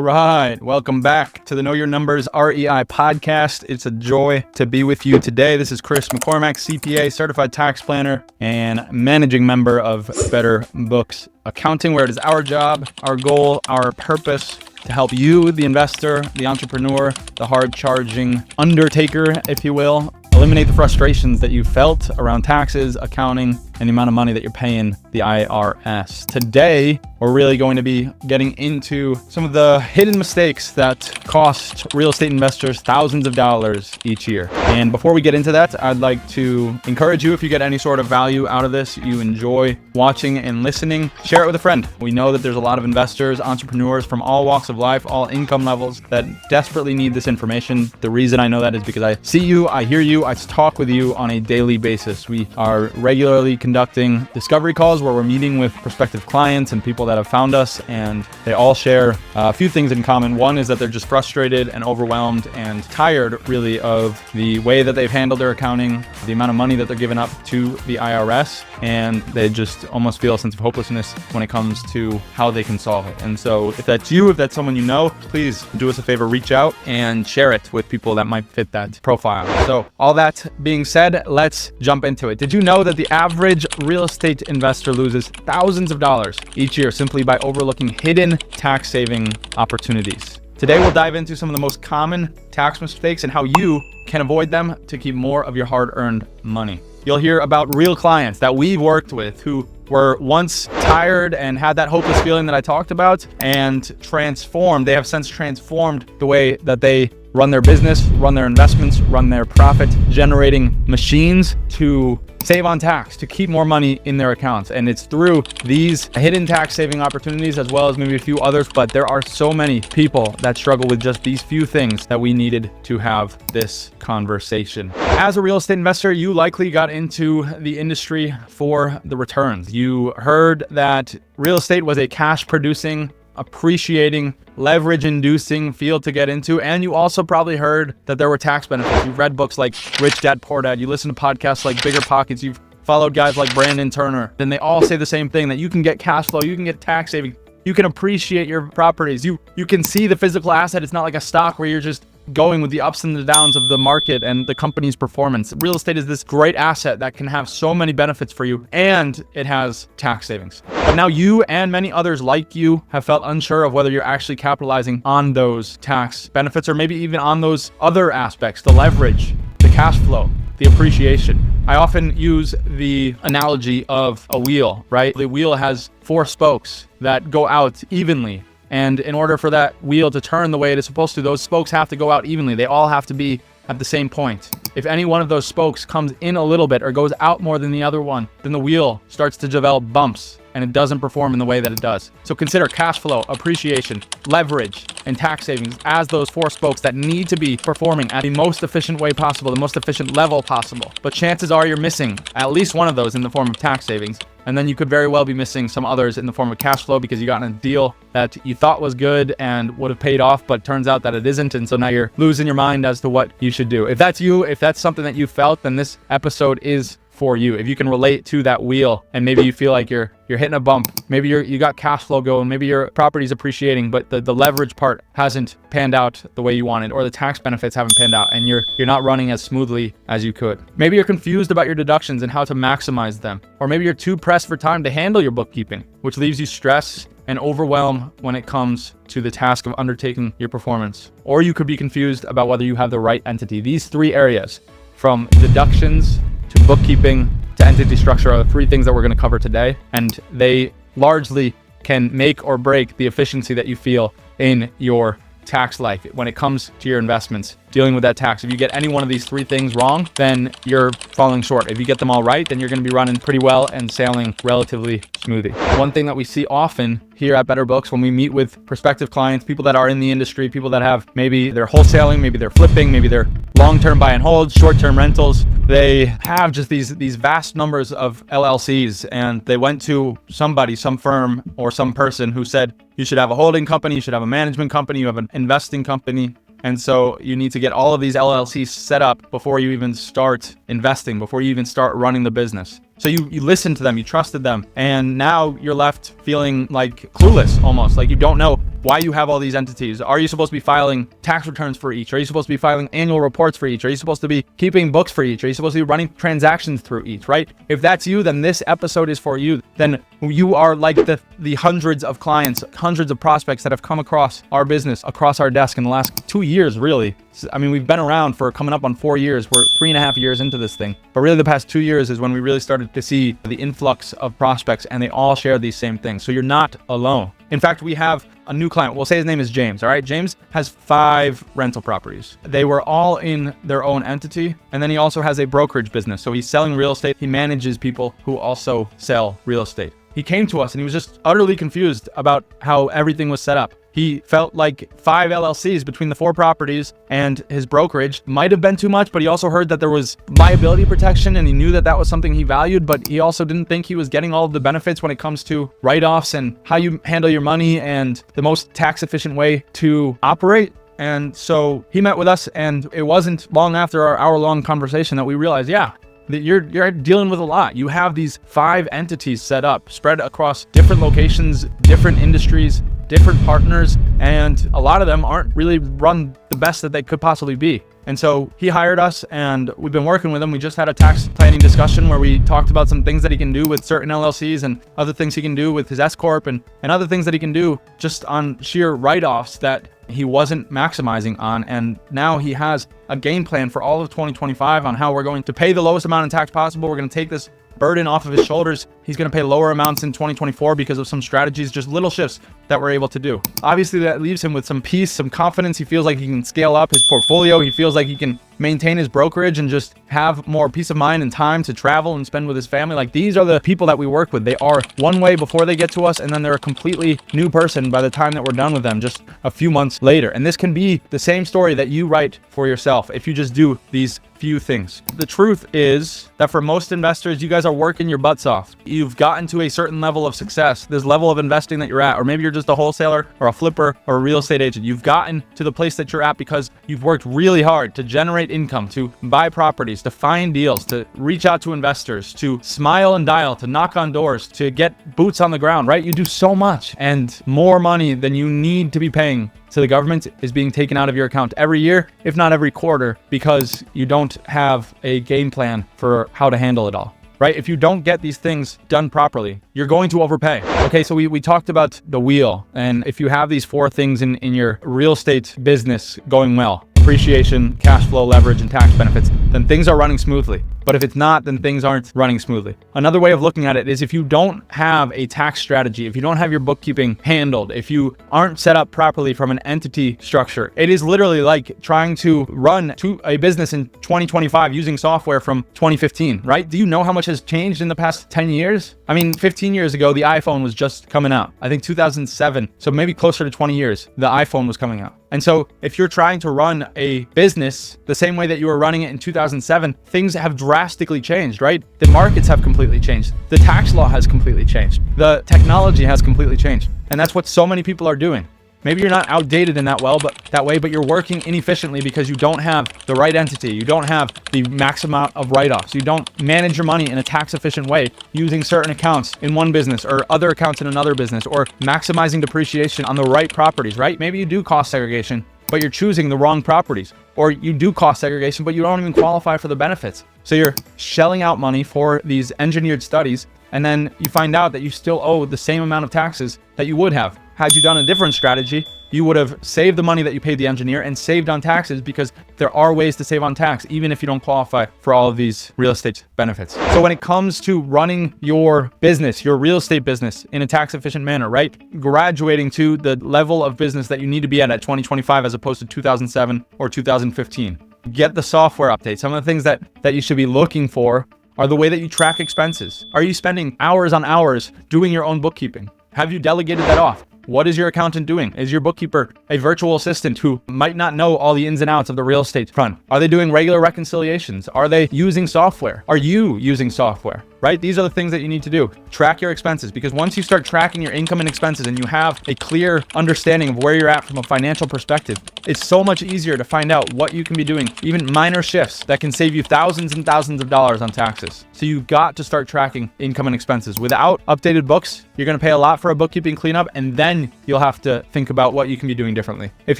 All right, welcome back to the Know Your Numbers REI podcast. It's a joy to be with you today. This is Chris McCormack, CPA, certified tax planner, and managing member of Better Books Accounting, where it is our job, our goal, our purpose to help you, the investor, the entrepreneur, the hard-charging undertaker, if you will, eliminate the frustrations that you felt around taxes, accounting, and the amount of money that you're paying the IRS. Today, we're really going to be getting into some of the hidden mistakes that cost real estate investors thousands of dollars each year. And before we get into that, I'd like to encourage you, if you get any sort of value out of this, you enjoy watching and listening, share it with a friend. We know that there's a lot of investors, entrepreneurs from all walks of life, all income levels that desperately need this information. The reason I know that is because I see you, I hear you, I talk with you on a daily basis. We are regularly conducting discovery calls where we're meeting with prospective clients and people that have found us, and they all share a few things in common. One is that they're just frustrated and overwhelmed and tired really of the way that they've handled their accounting, the amount of money that they're giving up to the IRS, and they just almost feel a sense of hopelessness when it comes to how they can solve it. And so if that's you, if that's someone you know, please do us a favor, reach out and share it with people that might fit that profile. So all that being said, let's jump into it. Did you know that the average real estate investor loses thousands of dollars each year simply by overlooking hidden tax saving opportunities? Today, we'll dive into some of the most common tax mistakes and how you can avoid them to keep more of your hard-earned money. You'll hear about real clients that we've worked with who were once tired and had that hopeless feeling that I talked about and transformed. They have since transformed the way that they run their business, run their investments, run their profit generating machines to save on tax, to keep more money in their accounts. And it's through these hidden tax saving opportunities as well as maybe a few others, but there are so many people that struggle with just these few things that we needed to have this conversation. As a real estate investor, you likely got into the industry for the returns. You heard that real estate was a cash producing, appreciating, leverage-inducing field to get into, and you also probably heard that there were tax benefits. You've read books like Rich Dad, Poor Dad. You listen to podcasts like Bigger Pockets. You've followed guys like Brandon Turner. Then they all say the same thing, that you can get cash flow, you can get tax savings, you can appreciate your properties. You can see the physical asset. It's not like a stock where you're just going with the ups and the downs of the market and the company's performance. Real estate is this great asset that can have so many benefits for you, and it has tax savings. But now you and many others like you have felt unsure of whether you're actually capitalizing on those tax benefits, or maybe even on those other aspects, the leverage, the cash flow, the appreciation. I often use the analogy of a wheel, right? The wheel has 4 spokes that go out evenly. And in order for that wheel to turn the way it is supposed to, those spokes have to go out evenly. They all have to be at the same point. If any one of those spokes comes in a little bit or goes out more than the other one, then the wheel starts to develop bumps and it doesn't perform in the way that it does. So consider cash flow, appreciation, leverage, and tax savings as those 4 spokes that need to be performing at the most efficient way possible, the most efficient level possible. But chances are you're missing at least one of those in the form of tax savings. And then you could very well be missing some others in the form of cash flow because you got in a deal that you thought was good and would have paid off, but turns out that it isn't. And so now you're losing your mind as to what you should do. If that's you, if that's something that you felt, then this episode is for you. If you can relate to that wheel and maybe you feel like you're hitting a bump, maybe you got cash flow going, maybe your property's appreciating, but the leverage part hasn't panned out the way you wanted, or the tax benefits haven't panned out, and you're not running as smoothly as you could. Maybe you're confused about your deductions and how to maximize them, or maybe you're too pressed for time to handle your bookkeeping, which leaves you stress and overwhelm when it comes to the task of undertaking your performance. Or you could be confused about whether you have the right entity. These 3 areas, from deductions to bookkeeping to entity structure, are the 3 things that we're going to cover today, and they largely can make or break the efficiency that you feel in your tax life when it comes to your investments, dealing with that tax. If you get any one of these 3 things wrong, then you're falling short. If you get them all right, then you're going to be running pretty well and sailing relatively smoothly. One thing that we see often here at Better Books when we meet with prospective clients, people that are in the industry, people that have maybe they're wholesaling, maybe they're flipping, maybe they're long-term buy and hold, short-term rentals, they have just these vast numbers of LLCs, and they went to somebody, some firm or some person who said, you should have a holding company, you should have a management company, you have an investing company. And so you need to get all of these LLCs set up before you even start investing, before you even start running the business. So you listened to them, you trusted them, and now you're left feeling like clueless almost, like you don't know why you have all these entities. Are you supposed to be filing tax returns for each? Are you supposed to be filing annual reports for each? Are you supposed to be keeping books for each? Are you supposed to be running transactions through each, right? If that's you, then this episode is for you. Then you are like the hundreds of clients, hundreds of prospects that have come across our business, across our desk in the last 2 years, really. I mean, we've been around for coming up on 4 years. We're 3.5 years into this thing. But really the past 2 years is when we really started to see the influx of prospects, and they all share these same things. So you're not alone. In fact, we have a new client. We'll say his name is James. All right. James has 5 rental properties. They were all in their own entity. And then he also has a brokerage business. So he's selling real estate. He manages people who also sell real estate. He came to us and he was just utterly confused about how everything was set up. He felt like 5 LLCs between the 4 properties and his brokerage might have been too much, but he also heard that there was liability protection, and he knew that that was something he valued, but he also didn't think he was getting all of the benefits when it comes to write-offs and how you handle your money and the most tax efficient way to operate. And so he met with us, and it wasn't long after our hour-long conversation that we realized, yeah, that you're dealing with a lot. You have these 5 entities set up, spread across different locations, different industries, different partners, and a lot of them aren't really run the best that they could possibly be. And so he hired us, and we've been working with him. We just had a tax planning discussion where we talked about some things that he can do with certain LLCs and other things he can do with his S Corp and other things that he can do just on sheer write-offs that he wasn't maximizing on. And now he has a game plan for all of 2025 on how we're going to pay the lowest amount in tax possible. We're going to take this burden off of his shoulders. He's going to pay lower amounts in 2024 because of some strategies, just little shifts that we're able to do. Obviously, that leaves him with some peace, some confidence. He feels like he can scale up his portfolio. He feels like he can maintain his brokerage and just have more peace of mind and time to travel and spend with his family. Like, these are the people that we work with. They are one way before they get to us, and then they're a completely new person by the time that we're done with them, just a few months later. And this can be the same story that you write for yourself if you just do these few things. The truth is that for most investors, you guys are working your butts off. You've gotten to a certain level of success, this level of investing that you're at, or maybe you're just a wholesaler or a flipper or a real estate agent. You've gotten to the place that you're at because you've worked really hard to generate income, to buy properties, to find deals, to reach out to investors, to smile and dial, to knock on doors, to get boots on the ground, right? You do so much, and more money than you need to be paying to the government is being taken out of your account every year, if not every quarter, because you don't have a game plan for how to handle it all, right? If you don't get these things done properly, you're going to overpay. Okay, so we talked about the wheel, and if you have these 4 things in your real estate business going well, depreciation, cash flow, leverage, and tax benefits, then things are running smoothly. But if it's not, then things aren't running smoothly. Another way of looking at it is if you don't have a tax strategy, if you don't have your bookkeeping handled, if you aren't set up properly from an entity structure, it is literally like trying to run a business in 2025 using software from 2015, right? Do you know how much has changed in the past 10 years? I mean, 15 years ago, the iPhone was just coming out. I think 2007, so maybe closer to 20 years, the iPhone was coming out. And so if you're trying to run a business the same way that you were running it in 2007, things have drastically changed, right? The markets have completely changed. The tax law has completely changed. The technology has completely changed. And that's what so many people are doing. Maybe you're not outdated in that way, but you're working inefficiently because you don't have the right entity. You don't have the max amount of write-offs. You don't manage your money in a tax efficient way using certain accounts in one business or other accounts in another business, or maximizing depreciation on the right properties, right? Maybe you do cost segregation, but you're choosing the wrong properties, or you do cost segregation, but you don't even qualify for the benefits. So you're shelling out money for these engineered studies, and then you find out that you still owe the same amount of taxes that you would have. Had you done a different strategy, you would have saved the money that you paid the engineer and saved on taxes, because there are ways to save on tax, even if you don't qualify for all of these real estate benefits. So when it comes to running your business, your real estate business in a tax efficient manner, right? Graduating to the level of business that you need to be at 2025 as opposed to 2007 or 2015. Get the software updates. Some of the things that you should be looking for are the way that you track expenses. Are you spending hours on hours doing your own bookkeeping? Have you delegated that off? What is your accountant doing? Is your bookkeeper a virtual assistant who might not know all the ins and outs of the real estate front? Are they doing regular reconciliations? Are they using software? Are you using software? right? These are the things that you need to do. Track your expenses, because once you start tracking your income and expenses and you have a clear understanding of where you're at from a financial perspective, it's so much easier to find out what you can be doing, even minor shifts that can save you thousands and thousands of dollars on taxes. So you've got to start tracking income and expenses. Without updated books, you're going to pay a lot for a bookkeeping cleanup, and then you'll have to think about what you can be doing differently. If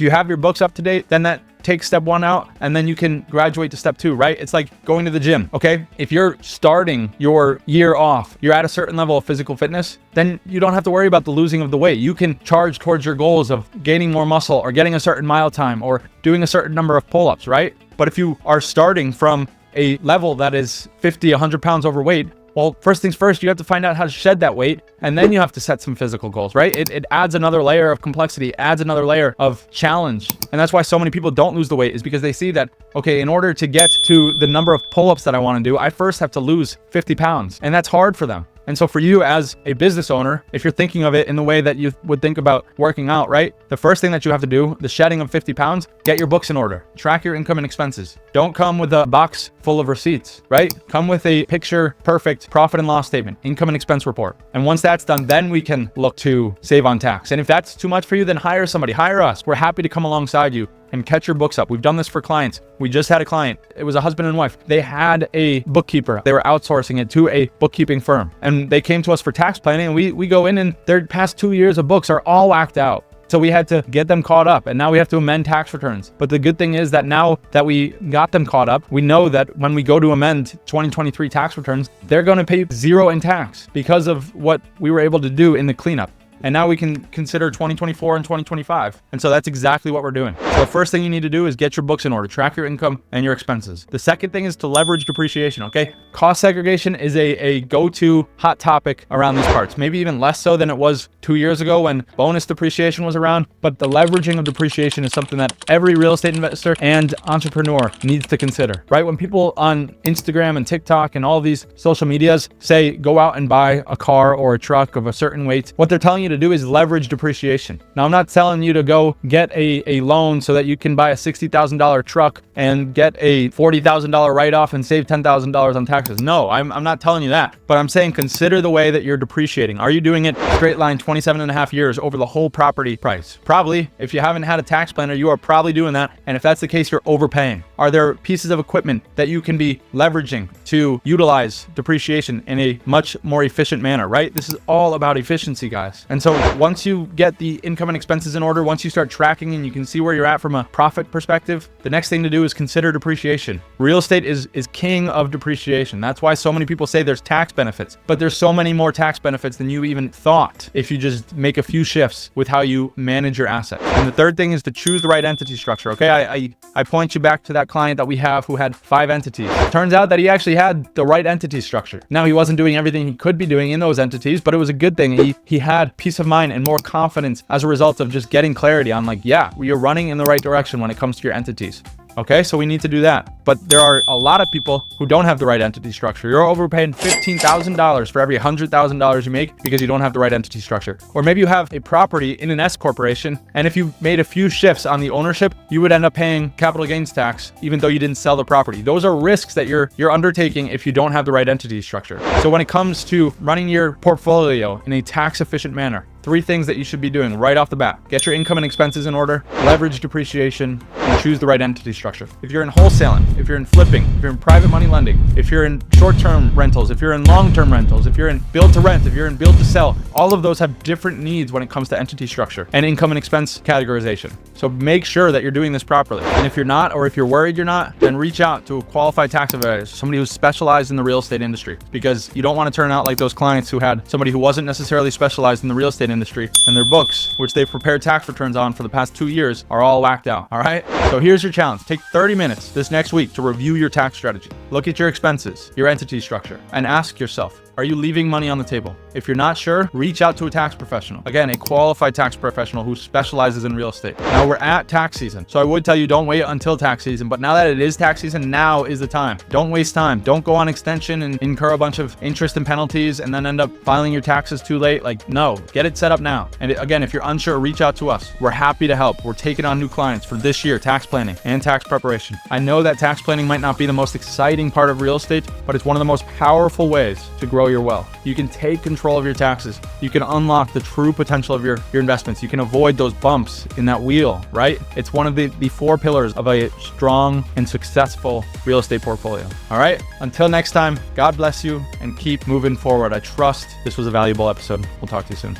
you have your books up to date, then that takes step 1 out, and then you can graduate to step 2, right? It's like going to the gym, okay? If you're starting your year off, you're at a certain level of physical fitness, then you don't have to worry about the losing of the weight. You can charge towards your goals of gaining more muscle or getting a certain mile time or doing a certain number of pull-ups, right? But if you are starting from a level that is 50, 100 pounds overweight, well, first things first, you have to find out how to shed that weight, and then you have to set some physical goals, right? It adds another layer of complexity, adds another layer of challenge. And that's why so many people don't lose the weight, is because they see that, okay, in order to get to the number of pull-ups that I want to do, I first have to lose 50 pounds. And that's hard for them. And so for you as a business owner, if you're thinking of it in the way that you would think about working out, right? The first thing that you have to do, the shedding of 50 pounds, get your books in order. Track your income and expenses. Don't come with a box full of receipts, right? Come with a picture perfect profit and loss statement, income and expense report. And once that's done, then we can look to save on tax. And if that's too much for you, then hire somebody, hire us. We're happy to come alongside you and catch your books up. We've done this for clients. We just had a client. It was a husband and wife. They had a bookkeeper. They were outsourcing it to a bookkeeping firm. And they came to us for tax planning, and we go in, and their past 2 years of books are all whacked out. So we had to get them caught up, and now we have to amend tax returns. But the good thing is that now that we got them caught up, we know that when we go to amend 2023 tax returns, they're going to pay 0 in tax because of what we were able to do in the cleanup. And now we can consider 2024 and 2025. And so that's exactly what we're doing. So the first thing you need to do is get your books in order, track your income and your expenses. The second thing is to leverage depreciation, okay? Cost segregation is a go-to hot topic around these parts, maybe even less so than it was 2 years ago when bonus depreciation was around. But the leveraging of depreciation is something that every real estate investor and entrepreneur needs to consider, right? When people on Instagram and TikTok and all these social medias say, go out and buy a car or a truck of a certain weight, what they're telling you to do is leverage depreciation. Now, I'm not telling you to go get a loan so that you can buy a $60,000 truck and get a $40,000 write-off and save $10,000 on taxes. No, I'm not telling you that. But I'm saying consider the way that you're depreciating. Are you doing it straight line 27.5 years over the whole property price? Probably. If you haven't had a tax planner, you are probably doing that. And if that's the case, you're overpaying. Are there pieces of equipment that you can be leveraging to utilize depreciation in a much more efficient manner, right? This is all about efficiency, guys. And so once you get the income and expenses in order, once you start tracking and you can see where you're at from a profit perspective, the next thing to do is consider depreciation. Real estate is king of depreciation. That's why so many people say there's tax benefits, but there's so many more tax benefits than you even thought if you just make a few shifts with how you manage your assets. And the third thing is to choose the right entity structure, okay? I point you back to that client that we have who had 5 entities. Turns out that he actually had the right entity structure. Now, he wasn't doing everything he could be doing in those entities, but it was a good thing. He had peace of mind and more confidence as a result of just getting clarity on, like, yeah, you're running in the right direction when it comes to your entities. Okay, so we need to do that. But there are a lot of people who don't have the right entity structure. You're overpaying $15,000 for every $100,000 you make because you don't have the right entity structure. Or maybe you have a property in an S corporation, and if you made a few shifts on the ownership, you would end up paying capital gains tax even though you didn't sell the property. Those are risks that you're undertaking if you don't have the right entity structure. So when it comes to running your portfolio in a tax efficient manner, 3 things that you should be doing right off the bat: get your income and expenses in order, leverage depreciation, and choose the right entity structure. If you're in wholesaling, if you're in flipping, if you're in private money lending, if you're in short-term rentals, if you're in long-term rentals, if you're in build to rent, if you're in build to sell, all of those have different needs when it comes to entity structure and income and expense categorization. So make sure that you're doing this properly. And if you're not, or if you're worried you're not, then reach out to a qualified tax advisor, somebody who's specialized in the real estate industry, because you don't want to turn out like those clients who had somebody who wasn't necessarily specialized in the real estate industry, and their books, which they've prepared tax returns on for the past 2 years, are all whacked out. All right. So here's your challenge. Take 30 minutes this next week to review your tax strategy. Look at your expenses, your entity structure, and ask yourself, Are you leaving money on the table? If you're not sure, reach out to a tax professional. Again, a qualified tax professional who specializes in real estate. Now we're at tax season, so I would tell you don't wait until tax season, but now that it is tax season, now is the time. Don't waste time. Don't go on extension and incur a bunch of interest and penalties and then end up filing your taxes too late. Like, no, get it set up now. And again, if you're unsure, reach out to us. We're happy to help. We're taking on new clients for this year, tax planning and tax preparation. I know that tax planning might not be the most exciting part of real estate, but it's one of the most powerful ways to grow your wealth. You can take control of your taxes. You can unlock the true potential of your investments. You can avoid those bumps in that wheel, right? It's one of the 4 pillars of a strong and successful real estate portfolio. All right, until next time, God bless you and keep moving forward. I trust this was a valuable episode. We'll talk to you soon.